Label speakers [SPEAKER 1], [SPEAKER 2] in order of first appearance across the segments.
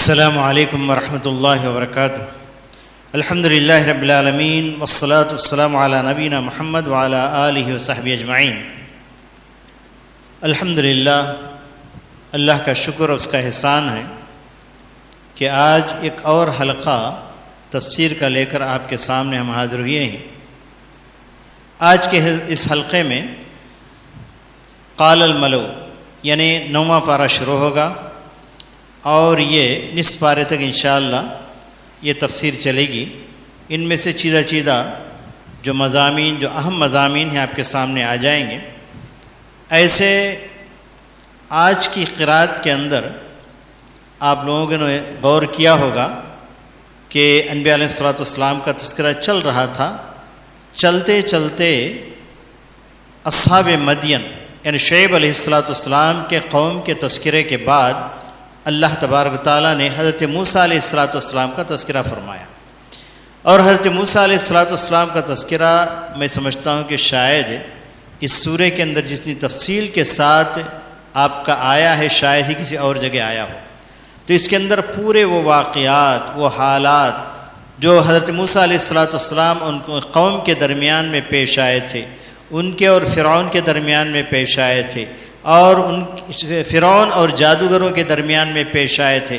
[SPEAKER 1] السلام علیکم ورحمۃ اللہ وبرکاتہ۔ الحمد للہ رب العالمین والصلاة والسلام علی نبینا محمد وعلی آلہ وصحبہ اجمعین۔ الحمد للہ، اللہ کا شکر اور اس کا احسان ہے کہ آج ایک اور حلقہ تفسیر کا لے کر آپ کے سامنے ہم حاضر ہوئے ہیں۔ آج کے اس حلقے میں قال الملو یعنی 9واں پارہ شروع ہوگا اور یہ نصف پارے تک انشاءاللہ یہ تفسیر چلے گی۔ ان میں سے چیدہ جو مضامین، جو اہم مضامین ہیں آپ کے سامنے آ جائیں گے۔ ایسے آج کی قرات کے اندر آپ لوگوں نے غور کیا ہوگا کہ انبیاء علیہ الصلوۃ والسلام کا تذکرہ چل رہا تھا، چلتے چلتے اصحاب مدین یعنی شعیب علیہ الصلوۃ والسلام کے قوم کے تذکرے کے بعد اللہ تبارک و تعالیٰ نے حضرت موسیٰ علیہ الصلوۃ والسلام کا تذکرہ فرمایا، اور حضرت موسیٰ علیہ الصلوۃ والسلام کا تذکرہ میں سمجھتا ہوں کہ شاید اس سورے کے اندر جتنی تفصیل کے ساتھ آپ کا آیا ہے شاید ہی کسی اور جگہ آیا ہو۔ تو اس کے اندر پورے وہ واقعات، وہ حالات جو حضرت موسیٰ علیہ الصلوۃ والسلام ان قوم کے درمیان میں پیش آئے تھے، ان کے اور فرعون کے درمیان میں پیش آئے تھے، اور ان فرعون اور جادوگروں کے درمیان میں پیش آئے تھے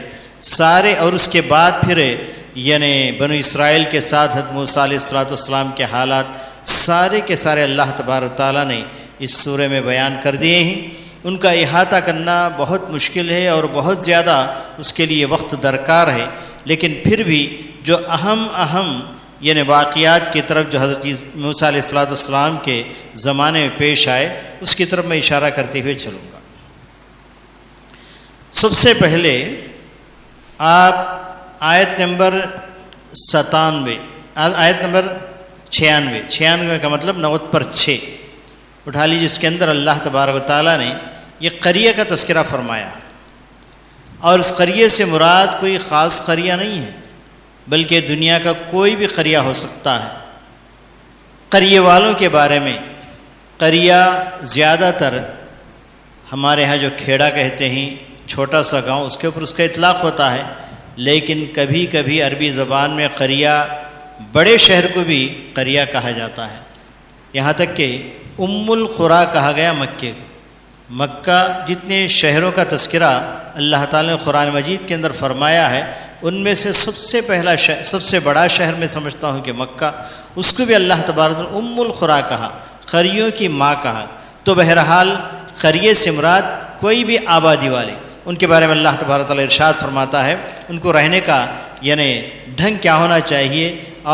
[SPEAKER 1] سارے، اور اس کے بعد پھر یعنی بنو اسرائیل کے ساتھ حضرت موسیٰ علیہ الصلوۃ والسلام کے حالات سارے کے سارے اللہ تبارک و تعالیٰ نے اس سورے میں بیان کر دیے ہیں۔ ان کا احاطہ کرنا بہت مشکل ہے اور بہت زیادہ اس کے لیے وقت درکار ہے، لیکن پھر بھی جو اہم یعنی واقعات کی طرف جو حضرت موسیٰ علیہ الصلوۃ والسلام کے زمانے میں پیش آئے اس کی طرف میں اشارہ کرتے ہوئے چلوں گا۔ سب سے پہلے آپ آیت نمبر 96 کا مطلب 90/6 اٹھا لیجیے، جس کے اندر اللہ تبارک و تعالیٰ نے یہ قریہ کا تذکرہ فرمایا، اور اس قریہ سے مراد کوئی خاص قریہ نہیں ہے بلکہ دنیا کا کوئی بھی قریہ ہو سکتا ہے۔ قریہ والوں کے بارے میں، قریہ زیادہ تر ہمارے ہاں جو کھیڑا کہتے ہیں، چھوٹا سا گاؤں، اس کے اوپر اس کا اطلاق ہوتا ہے، لیکن کبھی کبھی عربی زبان میں قریہ بڑے شہر کو بھی قریہ کہا جاتا ہے، یہاں تک کہ ام القریٰ کہا گیا مکے کو۔ مکہ جتنے شہروں کا تذکرہ اللہ تعالیٰ نے قرآن مجید کے اندر فرمایا ہے، ان میں سے سب سے بڑا شہر میں سمجھتا ہوں کہ مکہ، اس کو بھی اللہ تبارک نے ام القریٰ کہا، قریوں کی ماں کہا۔ تو بہرحال قریے سے مراد کوئی بھی آبادی والے، ان کے بارے میں اللہ تبارک تعالیٰ ارشاد فرماتا ہے ان کو رہنے کا یعنی ڈھنگ کیا ہونا چاہیے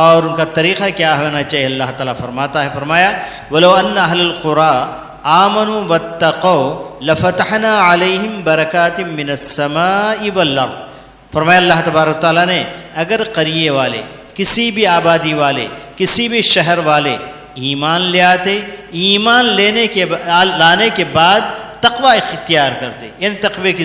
[SPEAKER 1] اور ان کا طریقہ کیا ہونا چاہیے۔ اللہ تعالیٰ فرمایا وَلَوْ أَنَّ أَهْلَ الْقُرَىٰ آمَنُوا وَاتَّقَوْا لَفَتَحْنَا عَلَيْهِمْ بَرَكَاتٍ مِّنَ السَّمَاءِ وَالْأَرْضِ۔ فرمایا اللہ تبارک تعالیٰ نے اگر قریے والے، کسی بھی آبادی والے، کسی بھی شہر والے ایمان لے آتے، ایمان لانے کے بعد تقوی اختیار کرتے، یعنی تقوی کی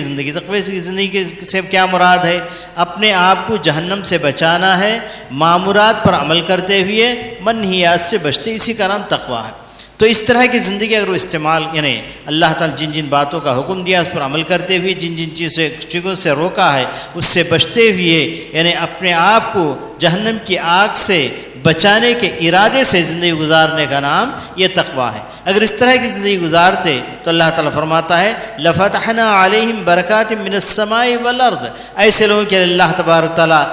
[SPEAKER 1] زندگی سے کیا مراد ہے؟ اپنے آپ کو جہنم سے بچانا ہے، مامورات پر عمل کرتے ہوئے منہیات سے بچتے، اسی کا نام تقوی ہے۔ تو اس طرح کی زندگی اگر وہ استعمال یعنی اللہ تعالیٰ جن باتوں کا حکم دیا اس پر عمل کرتے ہوئے، جن چیزوں سے روکا ہے اس سے بچتے ہوئے، یعنی اپنے آپ کو جہنم کی آگ سے بچانے کے ارادے سے زندگی گزارنے کا نام یہ تقوی ہے۔ اگر اس طرح کی زندگی گزارتے تو اللہ تعالیٰ فرماتا ہے لَفَتَحْنَا عَلَيْهِمْ بَرَكَاتٍ مِّنَ السَّمَاءِ وَالْأَرْضِ، ایسے لوگوں کے لیے اللہ تبارک تعالیٰ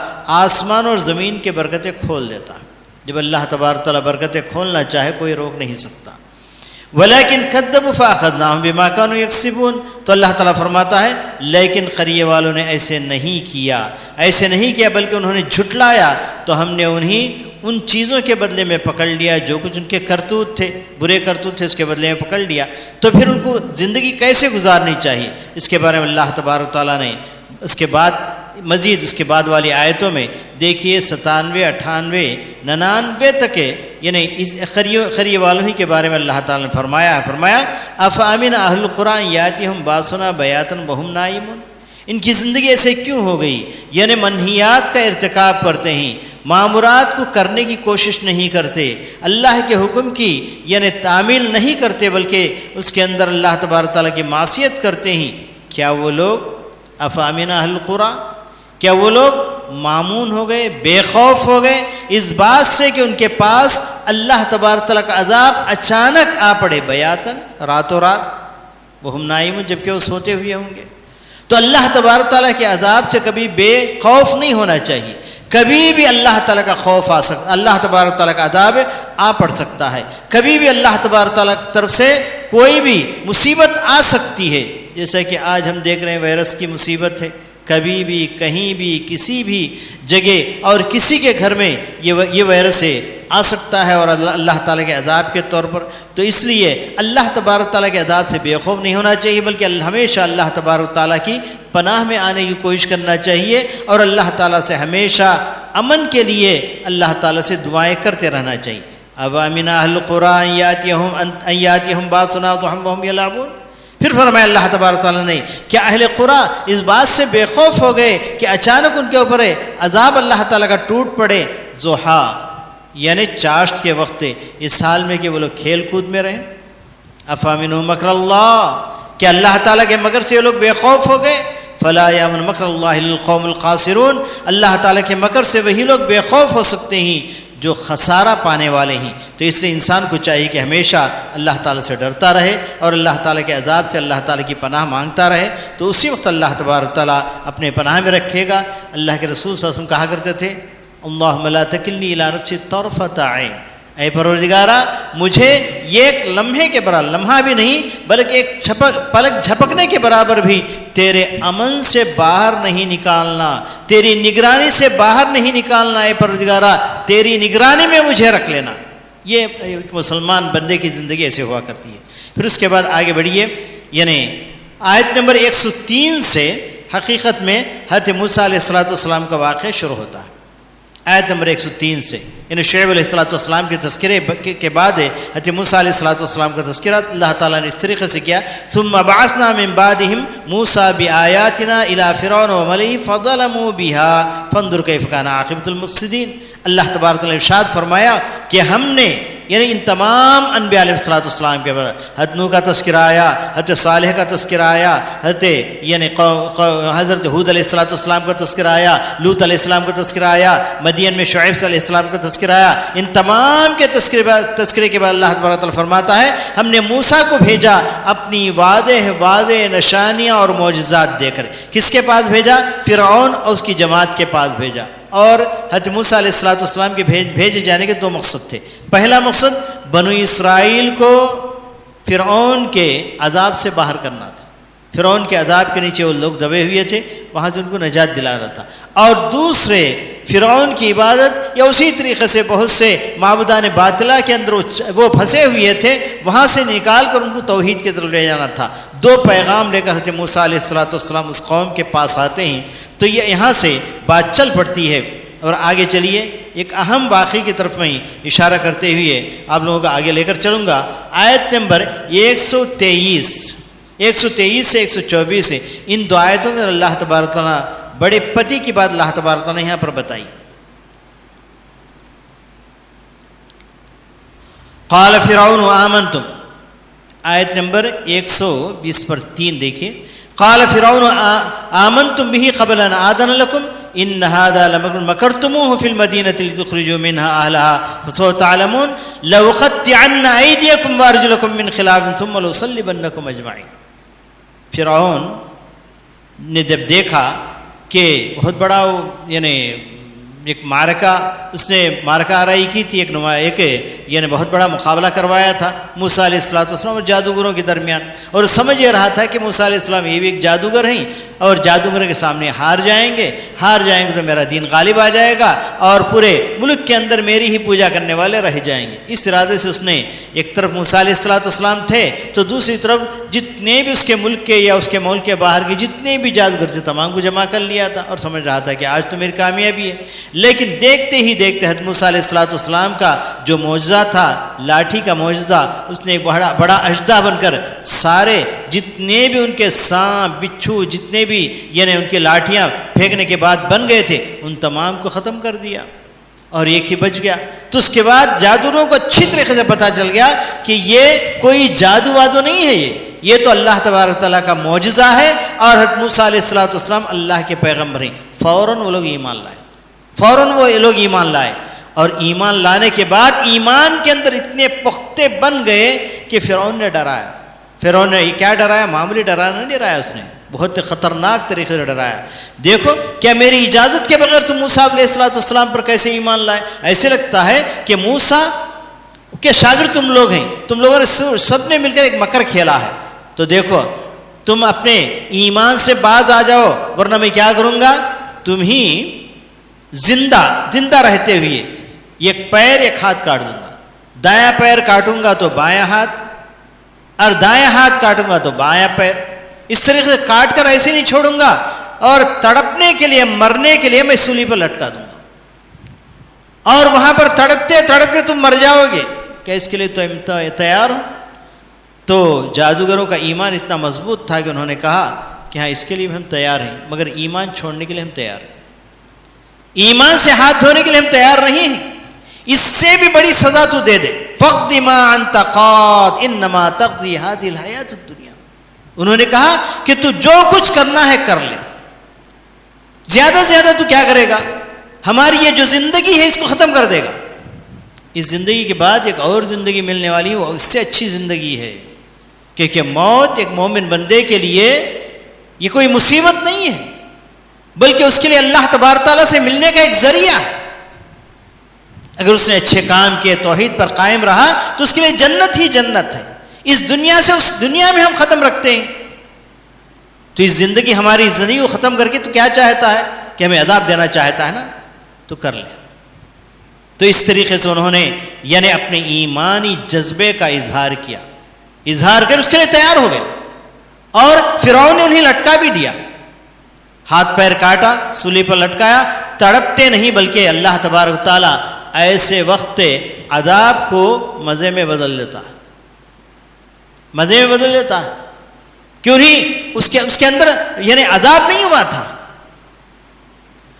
[SPEAKER 1] آسمان اور زمین کے برکتیں کھول دیتا ہے۔ جب اللہ تبارک تعالیٰ برکتیں کھولنا چاہے کوئی روک نہیں سکتا۔ وَلَكِنْ كَذَّبُوا فَأَخَذْنَاهُمْ بِمَا كَانُوا يَكْسِبُونَ، تو اللہ تعالیٰ فرماتا ہے لیکن قریے والوں نے ایسے نہیں کیا بلکہ انہوں نے جھٹلایا تو ہم نے انہیں ان چیزوں کے بدلے میں پکڑ لیا جو کچھ ان کے کرتوت تھے، برے کرتوت تھے، اس کے بدلے میں پکڑ لیا۔ تو پھر ان کو زندگی کیسے گزارنی چاہیے اس کے بارے میں اللہ تبارک تعالیٰ نے اس کے بعد والی آیتوں میں دیکھیے 97، 98، 99 تک یعنی اس قریے والوں ہی کے بارے میں اللہ تعالیٰ نے فرمایا أَفَأَمِنَ أَهْلُ الْقُرَىٰ أَن يَأْتِيَهُمْ بَأْسُنَا بَيَاتًا وَهُمْ نَائِمُونَ، ان کی زندگی ایسے کیوں ہو گئی؟ یعنی منہیات کا ارتکاب کرتے ہیں، معمورات کو کرنے کی کوشش نہیں کرتے، اللہ کے حکم کی یعنی تعمیل نہیں کرتے، بلکہ اس کے اندر اللہ تبارک تعالیٰ کی معصیت کرتے ہیں۔ کیا وہ لوگ أَفَأَمِنَ أَهْلُ الْقُرَىٰ کیا وہ لوگ مامون ہو گئے، بے خوف ہو گئے اس بات سے کہ ان کے پاس اللہ تبارک تعالیٰ کا عذاب اچانک آ پڑے، بیاتن، راتوں رات، وہم نائمون، جبکہ وہ سوتے ہوئے ہوں گے؟ تو اللہ تبارک تعالیٰ کے عذاب سے کبھی بے خوف نہیں ہونا چاہیے، کبھی بھی اللہ تعالیٰ کا خوف آ سکتا، اللہ تبارک تعالیٰ کا عذاب آ پڑ سکتا ہے، کبھی بھی اللہ تبارک تعالیٰ کی طرف سے کوئی بھی مصیبت آ سکتی ہے، جیسا کہ آج ہم دیکھ رہے ہیں وائرس کی مصیبت ہے، کبھی بھی کہیں بھی کسی بھی جگہ اور کسی کے گھر میں یہ وائرس آ سکتا ہے، اور اللہ تعالیٰ کے عذاب کے طور پر۔ تو اس لیے اللہ تبارک تعالیٰ کے عذاب سے بے خوف نہیں ہونا چاہیے، بلکہ ہمیشہ اللہ تبارک تعالیٰ کی پناہ میں آنے کی کوشش کرنا چاہیے، اور اللہ تعالیٰ سے ہمیشہ امن کے لیے اللہ تعالیٰ سے دعائیں کرتے رہنا چاہیے۔ اوامن اہل القریٰ ان یاتیہم باسنا ضحی وہم یلعبون۔ پھر فرمایا اللہ تبارک تعالیٰ نے کہ اہل قریٰ اس بات سے بے خوف ہو گئے کہ اچانک ان کے اوپر عذاب اللہ تعالیٰ کا ٹوٹ پڑے، ضحیٰ یعنی چاشت کے وقت، اس حال میں کہ وہ لوگ کھیل کود میں رہیں۔ افامنوا مکر اللہ، کہ اللہ تعالیٰ کے مکر سے یہ لوگ بے خوف ہو گئے؟ فلا یامن مکر اللہ الا القوم الخاسرون، اللہ تعالیٰ کے مکر سے وہی لوگ بے خوف ہو سکتے ہیں جو خسارہ پانے والے ہیں۔ تو اس لیے انسان کو چاہیے کہ ہمیشہ اللہ تعالیٰ سے ڈرتا رہے اور اللہ تعالیٰ کے عذاب سے اللہ تعالیٰ کی پناہ مانگتا رہے، تو اسی وقت اللہ تبارک تعالیٰ اپنے پناہ میں رکھے گا۔ اللہ کے رسول صلی اللہ علیہ وسلم کہا کرتے تھے، اللہم لا تکلنی الی نفسی طرفۃ عین، اے پروردگارہ مجھے یہ ایک لمحے کے برابر، لمحہ بھی نہیں بلکہ ایک پلک جھپکنے کے برابر بھی تیرے امن سے باہر نہیں نکالنا، تیری نگرانی سے باہر نہیں نکالنا، اے پروردگارہ تیری نگرانی میں مجھے رکھ لینا۔ یہ ایک مسلمان بندے کی زندگی ایسے ہوا کرتی ہے۔ پھر اس کے بعد آگے بڑھیے، یعنی آیت نمبر 103 سے حقیقت میں حضرت موسیٰ علیہ السلام کا واقعہ شروع ہوتا ہے۔ آیت نمبر 103 سے یعنی شعیب علیہ السلام کے تذکرے کے بعد حضرت موسیٰ علیہ السلام کا تذکرہ اللہ تعالیٰ نے اس طریقے سے کیا، ثم بعثنا من بعدهم موسیٰ بآیاتنا الی فرعون وملئہ فظلموا بها فانظر کیف کان عاقبۃ المفسدین۔ اللہ تبارک تعالیٰ نے ارشاد فرمایا کہ ہم نے یعنی ان تمام انبیاء علیہ السلام کے بعد حضرت نوح کا تذکرہ آیا، حضرت صالح کا تذکرہ آیا، حضرت ہود علیہ السلام کا تذکرہ آیا، لوط علیہ السلام کا تذکرہ آیا، مدین میں شعیب علیہ السلام کا تذکرہ آیا۔ ان تمام کے تذکرے کے بعد اللہ تبارک تعالیٰ فرماتا ہے ہم نے موسیٰ کو بھیجا اپنی واضح نشانیاں اور معجزات دے کر۔ کس کے پاس بھیجا؟ فرعون اور اس کی جماعت کے پاس بھیجا۔ اور حضرت موسیٰ علیہ السلام کے بھیجے جانے کے دو مقصد تھے۔ پہلا مقصد بنو اسرائیل کو فرعون کے عذاب سے باہر کرنا تھا، فرعون کے عذاب کے نیچے وہ لوگ دبے ہوئے تھے، وہاں سے ان کو نجات دلانا تھا۔ اور دوسرے فرعون کی عبادت یا اسی طریقے سے بہت سے معبودان باطلہ کے اندر وہ پھنسے ہوئے تھے، وہاں سے نکال کر ان کو توحید کی طرف لے جانا تھا۔ دو پیغام لے کر حضرت موسیٰ علیہ السلام اس قوم کے پاس آتے ہیں، تو یہ یہاں سے بات چل پڑتی ہے۔ اور آگے چلیے، ایک اہم واقعے کی طرف میں اشارہ کرتے ہوئے آپ لوگوں کو آگے لے کر چلوں گا۔ آیت نمبر 123 سے 124 ہے، ان دو آیتوں میں اللہ تبارک تعالیٰ بڑے پتی کی بات اللہ تبارک تعالیٰ نے یہاں پر بتائی۔ قال فرعون آمنتم، آیت نمبر 120 پر 3 دیکھیے۔ قال فرعون آمنتم به قبل ان آذن لكم ان هذا لمكر مكرتموه في المدينة لتخرجوا منها اهلها فسوف تعلمون لأقطعن ايديكم وارجلكم من خلاف ثم لأصلبنكم اجمعين۔ فرعون نے جب دیکھا کہ بہت بڑا یعنی ایک اس نے مارکہ آرائی کی تھی، ایک یعنی بہت بڑا مقابلہ کروایا تھا موسیٰ علیہ السلام اور جادوگروں کے درمیان، اور سمجھ یہ رہا تھا کہ موسیٰ علیہ السلام یہ بھی ایک جادوگر ہیں اور جادوگر کے سامنے ہار جائیں گے تو میرا دین غالب آ جائے گا اور پورے ملک کے اندر میری ہی پوجا کرنے والے رہ جائیں گے۔ اس ارادے سے اس نے ایک طرف موسیٰ علیہ السلام تھے تو دوسری طرف جتنے بھی اس کے ملک کے یا اس کے ملک کے باہر کے جتنے بھی جادوگر تھے تمام کو جمع کر لیا تھا، اور سمجھ رہا تھا کہ آج تو میری کامیابی ہے۔ لیکن دیکھتے ہی دیکھتے حضرت موسیٰ علیہ السلام کا جو معجزہ تھا، لاٹھی کا معجزہ، اس نے ایک بڑا اژدہا بن کر سارے جتنے بھی ان کے سانپ بچھو جتنے بھی یعنی ان کے لاٹھیاں پھینکنے کے بعد بن گئے تھے ان تمام کو ختم کر دیا، اور ایک ہی بچ گیا۔ تو اس کے بعد جادوگروں کو اچھی طریقے سے پتہ چل گیا کہ یہ کوئی جادو وادو نہیں ہے، یہ تو اللہ تبارک تعالیٰ کا معجزہ ہے اور حضرت موسیٰ علیہ السلام اللہ کے پیغمبر ہیں. فوراً وہ لوگ ایمان لائے، فوراً وہ لوگ ایمان لائے، اور ایمان لانے کے بعد ایمان کے اندر اتنے پختے بن گئے کہ فرعون نے ڈرایا. فرعون نے کیا ڈرایا؟ معمولی ڈرانا نہیں ڈرایا، اس نے بہت خطرناک طریقے سے ڈرایا. دیکھو کیا میری اجازت کے بغیر تم موسیٰ علیہ السلام پر کیسے ایمان لائے؟ ایسے لگتا ہے کہ موسیٰ کے شاگرد تم لوگ ہیں، تم لوگوں نے سب نے مل کر ایک مکر کھیلا ہے. تو دیکھو تم اپنے ایمان سے باز آ جاؤ، ورنہ میں کیا کروں گا، تم ہی زندہ رہتے ہوئے ایک پیر ایک ہاتھ کاٹ دوں گا. دایاں پیر کاٹوں گا تو بایاں ہاتھ، اور دایاں ہاتھ کاٹوں گا تو بایاں پیر. اس طریقے سے کاٹ کر ایسے نہیں چھوڑوں گا، اور تڑپنے کے لیے، مرنے کے لیے میں سولی پر لٹکا دوں گا، اور وہاں پر تڑپتے تڑپتے تم مر جاؤ گے. کہ اس کے لیے تو تیار ہو. تو جادوگروں کا ایمان اتنا مضبوط تھا کہ انہوں نے کہا کہ ہاں اس کے لیے ہم تیار ہیں، مگر ایمان چھوڑنے کے لیے ہم تیار ہیں، ایمان سے ہاتھ دھونے کے لیے ہم تیار نہیں ہیں. اس سے بھی بڑی سزا تو دے دے. فقد ما انت قاد انما تقضی هذه الحیات الدنیا. انہوں نے کہا کہ تو جو کچھ کرنا ہے کر لے، زیادہ سے زیادہ تو کیا کرے گا، ہماری یہ جو زندگی ہے اس کو ختم کر دے گا. اس زندگی کے بعد ایک اور زندگی ملنے والی ہے، وہ اس سے اچھی زندگی ہے. کیونکہ موت ایک مومن بندے کے لیے یہ کوئی مصیبت نہیں ہے، بلکہ اس کے لیے اللہ تبارک تعالیٰ سے ملنے کا ایک ذریعہ ہے. اگر اس نے اچھے کام کیے، توحید پر قائم رہا، تو اس کے لیے جنت ہی جنت ہے. اس دنیا سے اس دنیا میں ہم ختم رکھتے ہیں. تو اس زندگی، ہماری زندگی کو ختم کر کے تو کیا چاہتا ہے کہ ہمیں عذاب دینا چاہتا ہے نا، تو کر لیں. تو اس طریقے سے انہوں نے یعنی اپنے ایمانی جذبے کا اظہار کیا، اظہار کر اس کے لیے تیار ہو گئے. اور فرعون نے انہیں لٹکا بھی دیا، ہاتھ پیر کاٹا، سولی پر لٹکایا. تڑپتے نہیں، بلکہ اللہ تبارک تعالیٰ ایسے وقت عذاب کو مزے میں بدل دیتا ہے، مزے میں بدل دیتا ہے. کیوں نہیں؟ اس کے اندر یعنی عذاب نہیں ہوا تھا،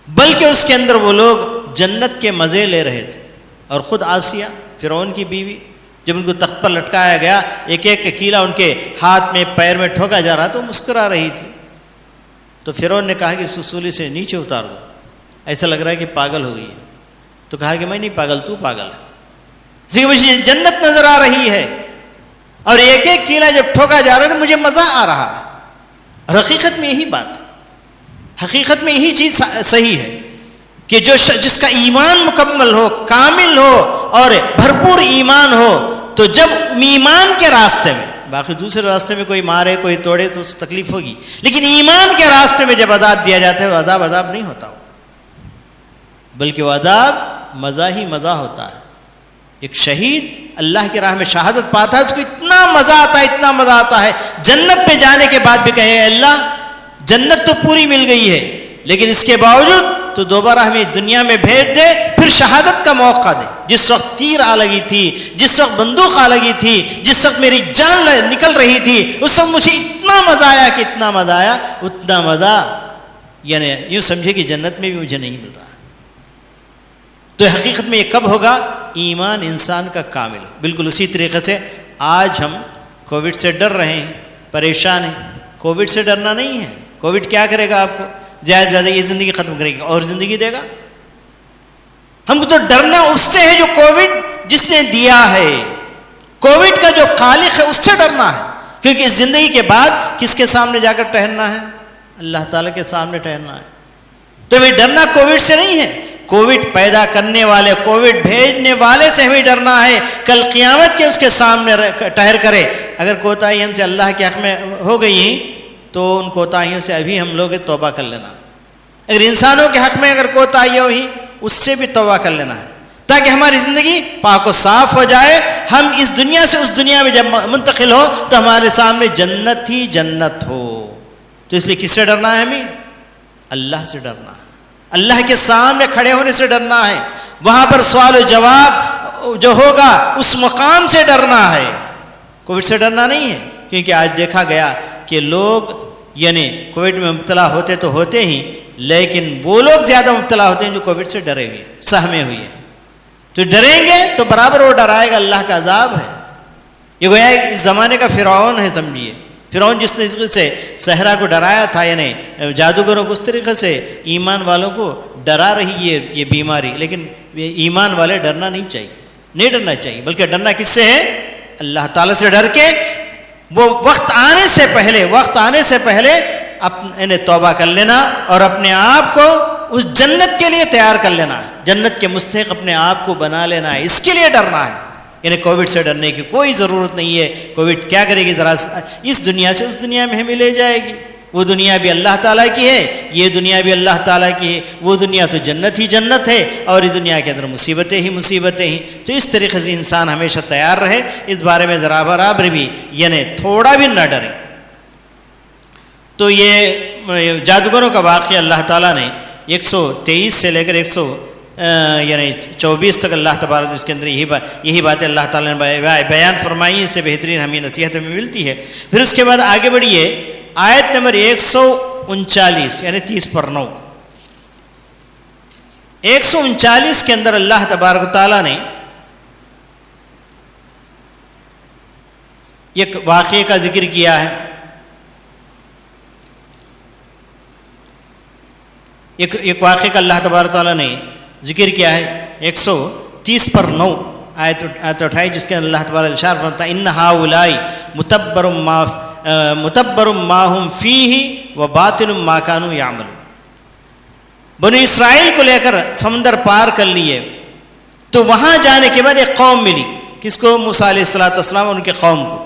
[SPEAKER 1] بلکہ اس کے اندر وہ لوگ جنت کے مزے لے رہے تھے. اور خود آسیہ فرعون کی بیوی، جب ان کو تخت پر لٹکایا گیا، ایک ایک کیلا ان کے ہاتھ میں پیر میں ٹھوکا جا رہا تو مسکرا رہی تھی. تو فرعون نے کہا کہ اس سولی سے نیچے اتار دو، ایسا لگ رہا ہے کہ پاگل ہو گئی ہے. تو کہا کہ میں نہیں پاگل، تو پاگل ہے، اس لیے مجھے جنت نظر آ رہی ہے، اور ایک ایک کیلا جب ٹھوکا جا رہا ہے تو مجھے مزہ آ رہا ہے. اور حقیقت میں یہی بات ہے، حقیقت میں یہی چیز صحیح ہے کہ جس کا ایمان مکمل ہو، کامل ہو اور بھرپور ایمان ہو، تو جب ایمان کے راستے میں، باقی دوسرے راستے میں کوئی مارے کوئی توڑے تو اس تکلیف ہوگی، لیکن ایمان کے راستے میں جب عذاب دیا جاتا ہے، وہ عذاب نہیں ہوتا، بلکہ وہ عذاب مزہ ہی مزہ ہوتا ہے. ایک شہید اللہ کی راہ میں شہادت پاتا ہے، اس کو اتنا مزہ آتا ہے، اتنا مزہ آتا ہے، جنت میں جانے کے بعد بھی کہے اللہ جنت تو پوری مل گئی ہے، لیکن اس کے باوجود تو دوبارہ ہمیں دنیا میں بھیج دے، پھر شہادت کا موقع دے. جس وقت تیر آ لگی تھی، جس وقت بندوق آ لگی تھی، جس وقت میری جان نکل رہی تھی، اس وقت مجھے اتنا مزہ آیا کہ اتنا مزہ آیا، اتنا مزہ یعنی یوں سمجھے کہ جنت میں بھی مجھے نہیں مل رہا. تو حقیقت میں یہ کب ہوگا؟ ایمان انسان کا کامل ہو. بالکل اسی طریقے سے آج ہم کووڈ سے ڈر رہے ہیں، پریشان ہیں. کووڈ سے ڈرنا نہیں ہے. کووڈ کیا کرے گا آپ کو؟ زیادہ سے زیادہ یہ زندگی ختم کرے گا اور زندگی دے گا. ہم کو تو ڈرنا اس سے ہے جو کووڈ جس نے دیا ہے، کووڈ کا جو خالق ہے اس سے ڈرنا ہے. کیونکہ اس زندگی کے بعد کس کے سامنے جا کر ٹہرنا ہے؟ اللہ تعالیٰ کے سامنے ٹہرنا ہے. تو ہمیں ڈرنا کووڈ سے نہیں ہے، کووڈ پیدا کرنے والے، کووڈ بھیجنے والے سے ہمیں ڈرنا ہے. کل قیامت کے اس کے سامنے ٹہر کرے. اگر کوتاہی ہم سے اللہ کے حق میں ہو گئی تو ان کوتاہیوں سے ابھی ہم لوگ توبہ کر لینا. اگر انسانوں کے حق میں اگر کوتاہی ہوئی اس سے بھی توبہ کر لینا ہے، تاکہ ہماری زندگی پاک و صاف ہو جائے. ہم اس دنیا سے اس دنیا میں جب منتقل ہو تو ہمارے سامنے جنت ہی جنت ہو. تو اس لیے کس سے ڈرنا ہے؟ ہمیں اللہ سے ڈرنا ہے، اللہ کے سامنے کھڑے ہونے سے ڈرنا ہے. وہاں پر سوال و جواب جو ہوگا اس مقام سے ڈرنا ہے، کووڈ سے ڈرنا نہیں ہے. کیونکہ آج دیکھا گیا کہ لوگ یعنی کووڈ میں مبتلا ہوتے تو ہوتے ہی، لیکن وہ لوگ زیادہ مبتلا ہوتے ہیں جو کووڈ سے ڈرے ہوئے، سہمے ہوئے ہیں. تو ڈریں گے تو برابر وہ ڈرائے گا، اللہ کا عذاب ہے. یہ گویا اس زمانے کا فرعون ہے، سمجھیے فرعون جس طریقے سے صحرا کو ڈرایا تھا، یعنی جادوگروں کو اس طریقے سے ایمان والوں کو ڈرا رہی ہے یہ بیماری، لیکن ایمان والے ڈرنا نہیں چاہیے، نہیں ڈرنا چاہیے، بلکہ ڈرنا کس سے ہے؟ اللہ تعالیٰ سے ڈر کے وہ وقت آنے سے پہلے اپنے توبہ کر لینا اور اپنے آپ کو اس جنت کے لیے تیار کر لینا ہے، جنت کے مستحق اپنے آپ کو بنا لینا ہے، اس کے لیے ڈرنا ہے۔ یعنی کووڈ سے ڈرنے کی کوئی ضرورت نہیں ہے، کووڈ کیا کرے گی؟ ذرا اس دنیا سے اس دنیا میں ہمیں لے جائے گی، وہ دنیا بھی اللہ تعالیٰ کی ہے، یہ دنیا بھی اللہ تعالیٰ کی ہے، وہ دنیا تو جنت ہی جنت ہے اور اس دنیا کے اندر مصیبتیں ہی مصیبتیں ہی۔ تو اس طریقے سے انسان ہمیشہ تیار رہے، اس بارے میں ذرا برابر بھی یعنی تھوڑا بھی نہ ڈرے۔ تو یہ جادوگروں کا واقعہ اللہ تعالیٰ نے 123 سے لے کر 124 تک اللہ تبارک اس کے اندر یہی باتیں اللہ تعالیٰ نے بیان فرمائی، اس سے بہترین ہمیں نصیحت میں ملتی ہے۔ پھر اس کے بعد آگے بڑھیے، آیت نمبر 139 یعنی 30/9، 139 کے اندر اللہ تبارک تعالیٰ نے ایک واقعے کا ذکر کیا ہے، ایک واقعے کا اللہ تبارک تعالیٰ نے ذکر کیا ہے 130/9 آیت 28، جس کے اندر اللہ تبارک ارشاد فرماتا ہے ان ہؤلاء متبر ما هم فیہ وباطل ما كانوا یعملون۔ بنو اسرائیل کو لے کر سمندر پار کر لیے، تو وہاں جانے کے بعد ایک قوم ملی، کس کو؟ موسیٰ علیہ السلام اور ان کے قوم کو،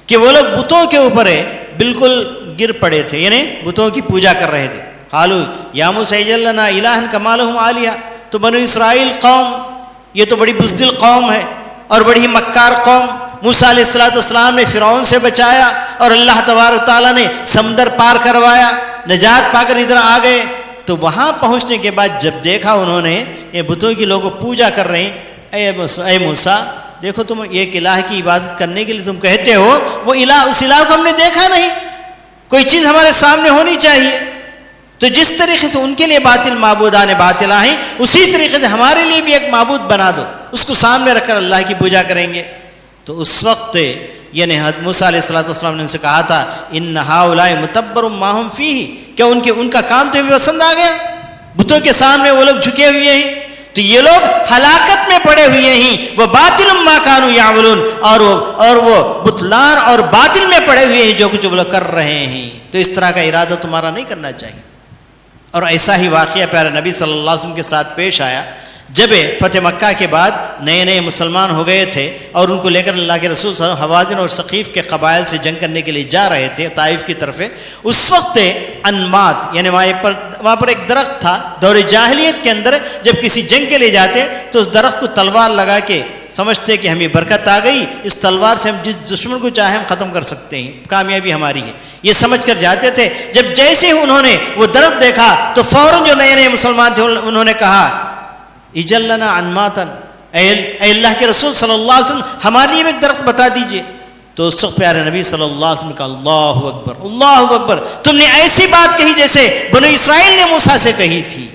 [SPEAKER 1] کہ وہ لوگ بتوں کے اوپر بالکل گر پڑے تھے، یعنی بتوں کی پوجا کر رہے تھے۔ قالوا یا موسیٰ اجعل لنا الہا کما لہم آلیہ۔ تو بنو اسرائیل قوم یہ تو بڑی بزدل قوم ہے اور بڑی مکار قوم۔ موسیٰ علیہ السلام نے فرعون سے بچایا اور اللہ تبارک تعالیٰ نے سمندر پار کروایا، نجات پا کر ادھر آ گئے۔ تو وہاں پہنچنے کے بعد جب دیکھا انہوں نے یہ بتوں کی لوگوں پوجا کر رہے ہیں، اے موسیٰ دیکھو تم ایک الہ کی عبادت کرنے کے لیے تم کہتے ہو، وہ الہ اس الہ کو ہم نے دیکھا نہیں، کوئی چیز ہمارے سامنے ہونی چاہیے۔ تو جس طریقے سے ان کے لیے باطل معبودان باطلہ ہیں، اسی طریقے سے ہمارے لیے بھی ایک معبود بنا دو، اس کو سامنے رکھ کر اللہ کی پوجا کریں گے۔ تو اس وقت یعنی حضرت موسیٰ علیہ السلام نے ان سے کہا تھا ان ہؤلاء متبر ما هم فیہ، کیا ان کا کام تمہیں پسند آ گیا؟ بتوں کے سامنے وہ لوگ جھکے ہوئے ہیں، تو یہ لوگ ہلاکت میں پڑے ہوئے ہیں، وہ باطل ما كانوا یعملون، اور وہ بطلان اور باطل میں پڑے ہوئے ہیں جو کچھ وہ لوگ کر رہے ہیں۔ تو اس طرح کا ارادہ تمہارا نہیں کرنا چاہیے۔ اور ایسا ہی واقعہ پیارے نبی صلی اللہ علیہ وسلم کے ساتھ پیش آیا، جب فتح مکہ کے بعد نئے مسلمان ہو گئے تھے اور ان کو لے کر اللہ کے رسول صلی اللہ علیہ وسلم حوازن اور ثقیف کے قبائل سے جنگ کرنے کے لیے جا رہے تھے طائف کی طرف، اس وقت انمات یعنی وہاں پر ایک درخت تھا۔ دور جاہلیت کے اندر جب کسی جنگ کے لیے جاتے تو اس درخت کو تلوار لگا کے سمجھتے کہ ہمیں برکت آ گئی، اس تلوار سے ہم جس دشمن کو چاہیں ہم ختم کر سکتے ہیں، کامیابی ہماری ہے، یہ سمجھ کر جاتے تھے۔ جب جیسے ہی انہوں نے وہ درخت دیکھا تو فوراً جو نئے مسلمان تھے انہوں نے کہا اجعل لنا انماتا، اے اللہ کے رسول صلی اللہ علیہ وسلم ہمارے لیے ایک درخت بتا دیجئے۔ تو اس وقت پیارے نبی صلی اللہ علیہ وسلم نے کہا اللہ اکبر اللہ اکبر، تم نے ایسی بات کہی جیسے بنو اسرائیل نے موسیٰ سے کہی تھی،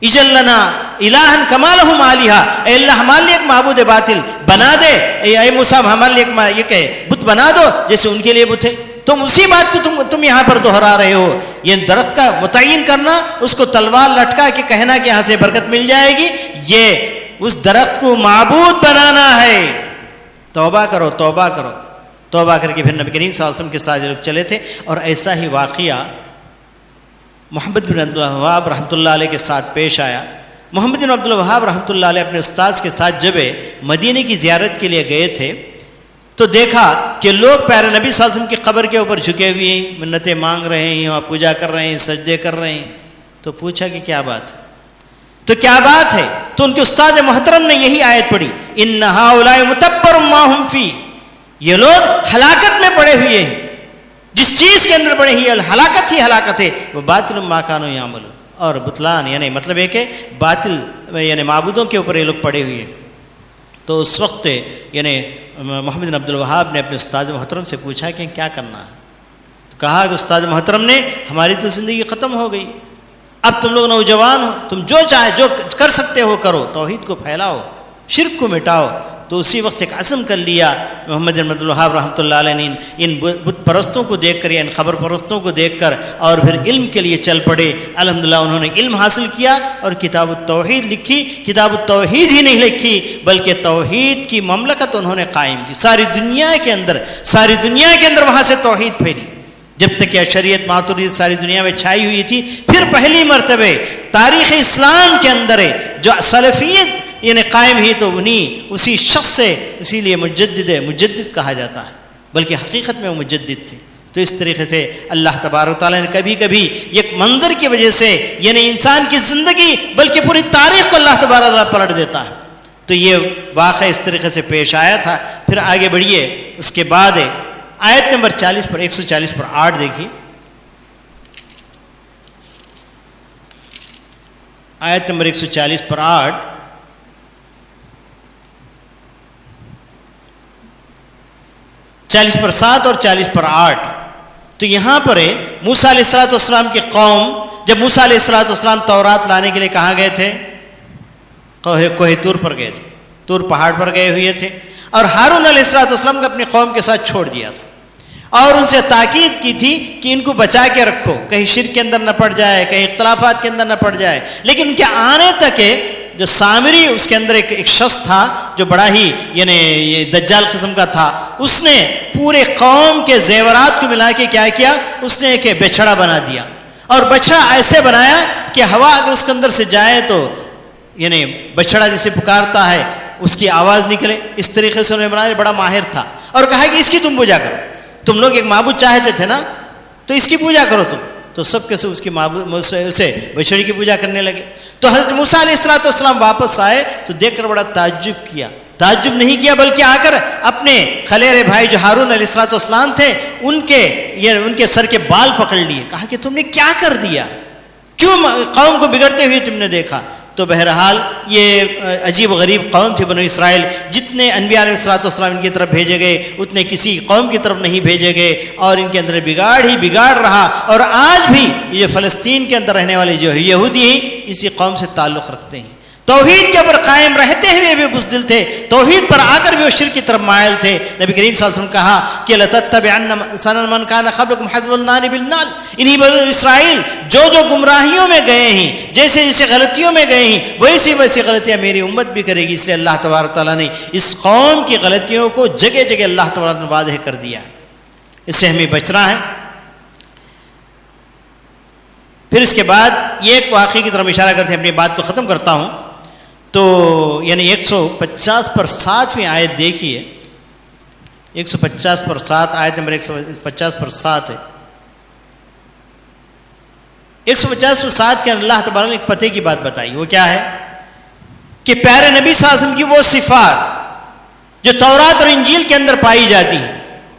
[SPEAKER 1] اجعل لنا الہا کما لہم آلیہ، اے اللہ ہمارے لیے ایک معبود باطل بنا دے، اے موسیٰ ہمارے لیے یہ کہ بت بنا دو جیسے ان کے لیے بت ہے۔ تم اسی بات کو تم یہاں پر دہرا رہے ہو، یہ درخت کا متعین کرنا، اس کو تلوار لٹکا کے کہنا کہ یہاں سے برکت مل جائے گی، یہ اس درخت کو معبود بنانا ہے۔ توبہ کرو توبہ کرو، توبہ کر کے پھر نبی کریم صلی اللہ علیہ وسلم کے ساتھ لوگ چلے تھے۔ اور ایسا ہی واقعہ محمد بن عبد الوہاب رحمۃ اللہ علیہ کے ساتھ پیش آیا۔ محمد بن عبد الوہاب رحمۃ اللہ علیہ اپنے استاذ کے ساتھ جب مدینے کی زیارت کے لیے گئے تھے تو دیکھا کہ لوگ پیارے نبی صلی اللہ علیہ وسلم کی قبر کے اوپر جھکے ہوئے ہیں، منتیں مانگ رہے ہیں اور پوجا کر رہے ہیں، سجدے کر رہے ہیں۔ تو پوچھا کہ کیا بات ہے؟ تو کیا بات ہے؟ تو ان کے استاد محترم نے یہی آیت پڑھی ان ہؤلاء متبر ما هم فیہ، یہ لوگ ہلاکت میں پڑے ہوئے ہیں، جس چیز کے اندر پڑے ہوئے ہلاکت ہی ہلاکت ہے، وہ باطل ما كانوا یعملون، اور بطلان یعنی مطلب ہے کہ باطل یعنی معبودوں کے اوپر یہ لوگ پڑے ہوئے ہیں۔ تو اس وقت یعنی محمد بن عبد الوہاب نے اپنے استاد محترم سے پوچھا کہ کیا کرنا ہے؟ تو کہا کہ استاد محترم نے ہماری تو زندگی ختم ہو گئی، اب تم لوگ نوجوان ہو، تم جو چاہے جو کر سکتے ہو کرو، توحید کو پھیلاؤ، شرک کو مٹاؤ، تو اسی وقت ایک عزم کر لیا محمد بن عبد الوہاب رحمۃ اللہ علیہ نے ان بت پرستوں کو دیکھ کر یا ان خبر پرستوں کو دیکھ کر اور پھر علم کے لیے چل پڑے. الحمدللہ انہوں نے علم حاصل کیا اور کتاب التوحید لکھی. کتاب التوحید ہی نہیں لکھی بلکہ توحید کی مملکت انہوں نے قائم کی ساری دنیا کے اندر وہاں سے توحید پھیلی. جب تک کہ شریعت ماتوریدی ساری دنیا میں چھائی ہوئی تھی، پھر پہلی مرتبہ تاریخ اسلام کے اندر جو سلفیت یعنی قائم ہوئی تو اسی شخص سے اسی لیے مجدد کہا جاتا ہے، بلکہ حقیقت میں وہ مجدد تھے. تو اس طریقے سے اللہ تبارک و تعالیٰ نے کبھی کبھی ایک منظر کی وجہ سے یعنی انسان کی زندگی بلکہ پوری تاریخ کو اللہ تبارک و تعالیٰ پلٹ دیتا ہے. تو یہ واقعہ اس طریقے سے پیش آیا تھا. پھر آگے بڑھیے. اس کے بعد آیت نمبر 140 پر 8 دیکھیے. آیت نمبر 140 پر 8. پر 7 اور 40 پر 8. تو یہاں پر موسیٰ علیہ السلام کی قوم جب موسیٰ علیہ السلام تورات لانے کے لیے کہاں گئے تھے؟ کوہ طور پر گئے تھے. طور پہاڑ پر گئے ہوئے تھے اور ہارون علیہ السلام کو اپنی قوم کے ساتھ چھوڑ دیا تھا اور ان سے تاکید کی تھی کہ ان کو بچا کے رکھو، کہیں شرک کے اندر نہ پڑ جائے، کہیں اختلافات کے اندر نہ پڑ جائے. لیکن ان کے آنے تک جو سامری اس کے اندر ایک شخص تھا جو بڑا ہی یعنی یہ دجال قسم کا تھا، اس نے پورے قوم کے زیورات کو ملا کے کیا کیا؟ اس نے ایک بچھڑا بنا دیا اور بچھڑا ایسے بنایا کہ ہوا اگر اس کے اندر سے جائے تو یعنی بچھڑا جسے پکارتا ہے اس کی آواز نکلے. اس طریقے سے انہوں نے بنایا. بڑا ماہر تھا اور کہا کہ اس کی تم پوجا کرو. تم لوگ ایک معبود چاہتے تھے نا، تو اس کی پوجا کرو تم. تو سب کے سب اس کی اسے بچڑی کی پوجا کرنے لگے. تو حضرت موسیٰ علیہ السلام واپس آئے تو دیکھ کر بڑا تعجب کیا. تعجب نہیں کیا بلکہ آ کر اپنے خلیرے بھائی جو ہارون علیہ السلام تھے ان کے سر کے بال پکڑ لیے. کہا کہ تم نے کیا کر دیا؟ کیوں قوم کو بگڑتے ہوئے تم نے دیکھا؟ تو بہرحال یہ عجیب غریب قوم تھی بنو اسرائیل. جتنے انبیاء علیہ السلام ان کی طرف بھیجے گئے اتنے کسی قوم کی طرف نہیں بھیجے گئے اور ان کے اندر بگاڑ ہی بگاڑ رہا. اور آج بھی یہ فلسطین کے اندر رہنے والے جو یہودی ہیں اسی قوم سے تعلق رکھتے ہیں. توحید کے اوپر قائم رہتے ہوئے بھی بزدل تھے، توحید پر آ کر بھی وہ شرک کی طرف مائل تھے. نبی کریم صلی اللہ علیہ وسلم کہا کہ لَتَتَّبِعَنَّ سَنَنَ مَنْ كَانَ قَبْلَكُمْ حَذْوَ النَّعْلِ بِالنَّعْلِ. انہی بنو اسرائیل جو گمراہیوں میں گئے ہیں، جیسے غلطیوں میں گئے ہیں، ویسی غلطیاں میری امت بھی کرے گی. اس لیے اللہ تبارک تعالیٰ نے اس قوم کی غلطیوں کو جگہ جگہ اللہ تبارک نے واضح کر دیا. اس سے ہمیں بچنا ہے. پھر اس کے بعد یہ ایک واقعے کی طرف اشارہ کرتے ہیں، اپنی بات کو ختم کرتا ہوں. تو یعنی 150 پر 7ویں آیت دیکھیے. 150 پر 7 آیت نمبر 150 پر 7 ہے. 150 پر 7 کے اللہ تبارک نے ایک پتے کی بات بتائی. وہ کیا ہے کہ پیارے نبی صلی اللہ علیہ وسلم کی وہ صفات جو تورات اور انجیل کے اندر پائی جاتی ہیں،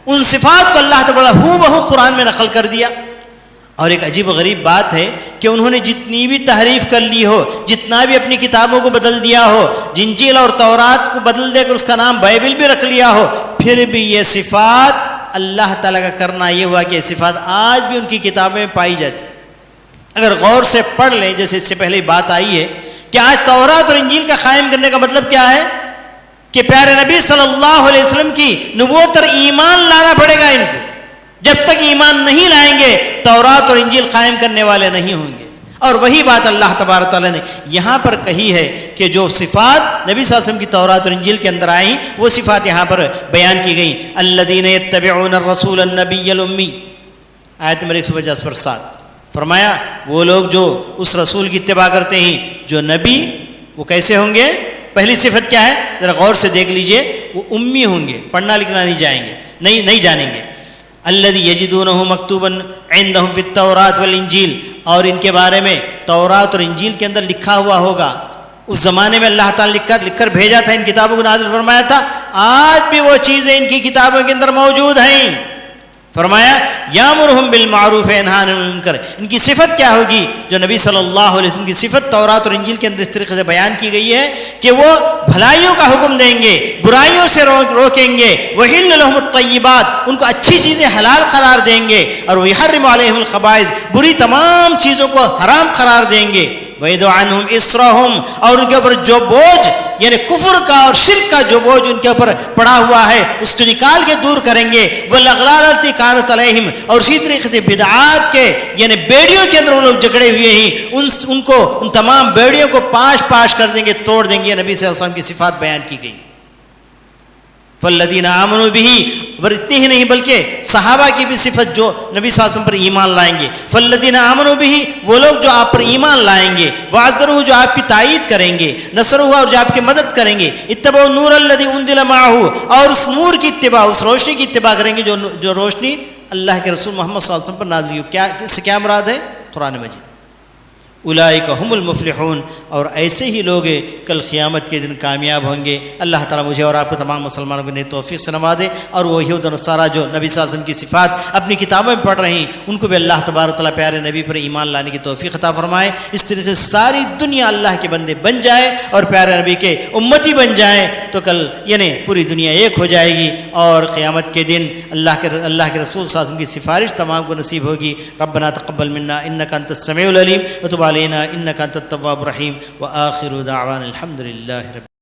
[SPEAKER 1] ان صفات کو اللہ تبارک ہو بہو قرآن میں نقل کر دیا. اور ایک عجیب و غریب بات ہے کہ انہوں نے جتنی بھی تحریف کر لی ہو، جتنا بھی اپنی کتابوں کو بدل دیا ہو، انجیل اور تورات کو بدل دے کر اس کا نام بائبل بھی رکھ لیا ہو، پھر بھی یہ صفات اللہ تعالیٰ کا کرنا یہ ہوا کہ یہ صفات آج بھی ان کی کتابیں میں پائی جاتی. اگر غور سے پڑھ لیں، جیسے اس سے پہلے بات آئی ہے کہ آج تورات اور انجیل کا قائم کرنے کا مطلب کیا ہے کہ پیارے نبی صلی اللہ علیہ وسلم کی نبوت پر ایمان لانا پڑے گا ان کو. جب تک ایمان نہیں لائیں گے تورات اور انجیل قائم کرنے والے نہیں ہوں گے. اور وہی بات اللہ تبارک تعالیٰ نے یہاں پر کہی ہے کہ جو صفات نبی صلی اللہ علیہ وسلم کی تورات اور انجیل کے اندر آئیں وہ صفات یہاں پر بیان کی گئیں. الذین یتبعون الرسول النبی الامی. آیت نمبر 150 پر 7 فرمایا وہ لوگ جو اس رسول کی اتباع کرتے ہیں جو نبی، وہ کیسے ہوں گے؟ پہلی صفت کیا ہے ذرا غور سے دیکھ لیجئے. وہ امی ہوں گے، پڑھنا لکھنا نہیں جانیں گے. الذی یجدونہ مکتوبا عندہم فی التوراۃ والانجیل. اور ان کے بارے میں تورات اور انجیل کے اندر لکھا ہوا ہوگا. اس زمانے میں اللہ تعالیٰ لکھ کر بھیجا تھا، ان کتابوں کو نازل فرمایا تھا. آج بھی وہ چیزیں ان کی کتابوں کے اندر موجود ہیں. فرمایا یامرہم بالمعروف وینہا عن المنکر. ان کی صفت کیا ہوگی جو نبی صلی اللہ علیہ وسلم کی صفت تورات اور انجیل کے اندر اس طریقے سے بیان کی گئی ہے کہ وہ بھلائیوں کا حکم دیں گے، برائیوں سے روکیں گے. وحل لہم الطیبات. ان کو اچھی چیزیں حلال قرار دیں گے. اور ویحرم علیہم الخبائث. بری تمام چیزوں کو حرام قرار دیں گے. وَيَضَعُ عَنْهُمْ إِصْرَهُمْ، اور ان کے اوپر جو بوجھ یعنی کفر کا اور شرک کا جو بوجھ ان کے اوپر پڑا ہوا ہے اس کو نکال کے دور کریں گے، وَالْأَغْلَالَ الَّتِي كَانَتْ عَلَيْهِمْ، اور اسی طریقے سے بدعات کے یعنی بیڑیوں کے اندر وہ لوگ جکڑے ہوئے ہیں ان کو ان تمام بیڑیوں کو پاش کر دیں گے، توڑ دیں گے۔ نبی صلی اللہ علیہ وسلم کی صفات بیان کی گئی۔ فالذین آمنوا بہ، اور اتنے ہی نہیں بلکہ صحابہ کی بھی صفت جو نبی صلی اللہ علیہ وسلم پر ایمان لائیں گے، فالذین آمنوا بہ، وہ لوگ جو آپ پر ایمان لائیں گے، وعزروہ، جو آپ کی تائید کریں گے، نصروہ، اور جو آپ کی مدد کریں گے، اتبعوا النور الذی انزل معہ، اور اس نور کی اتباع، اس روشنی کی اتباع کریں گے جو روشنی اللہ کے رسول محمد صلی اللہ علیہ وسلم پر نازل ہوئی۔ اس سے کیا مراد ہے؟ قرآن مجید۔ اولئک هم المفلحون، اور ایسے ہی لوگ کل قیامت کے دن کامیاب ہوں گے۔ اللہ تعالیٰ مجھے اور آپ کو تمام مسلمانوں کو نیک توفیق سے نوازے، اور وہ یہود و نصارہ جو نبی صلی اللہ علیہ وسلم کی صفات اپنی کتابوں میں پڑھ رہے ہیں ان کو بھی اللہ تبارک و تعالیٰ پیارے نبی پر ایمان لانے کی توفیق عطا فرمائے۔ اس طریقے سے ساری دنیا اللہ کے بندے بن جائے اور پیارے نبی کے امتی بن جائیں، تو کل یعنی پوری دنیا ایک ہو جائے گی، اور قیامت کے دن اللہ کے رسول صلی اللہ علیہ وسلم کی سفارش تمام کو نصیب ہوگی۔ ربنا تقبل منا انک انت السمیع العلیم وتب علینا انک انت التواب الرحیم، وآخر دعوانا الحمد للہ رب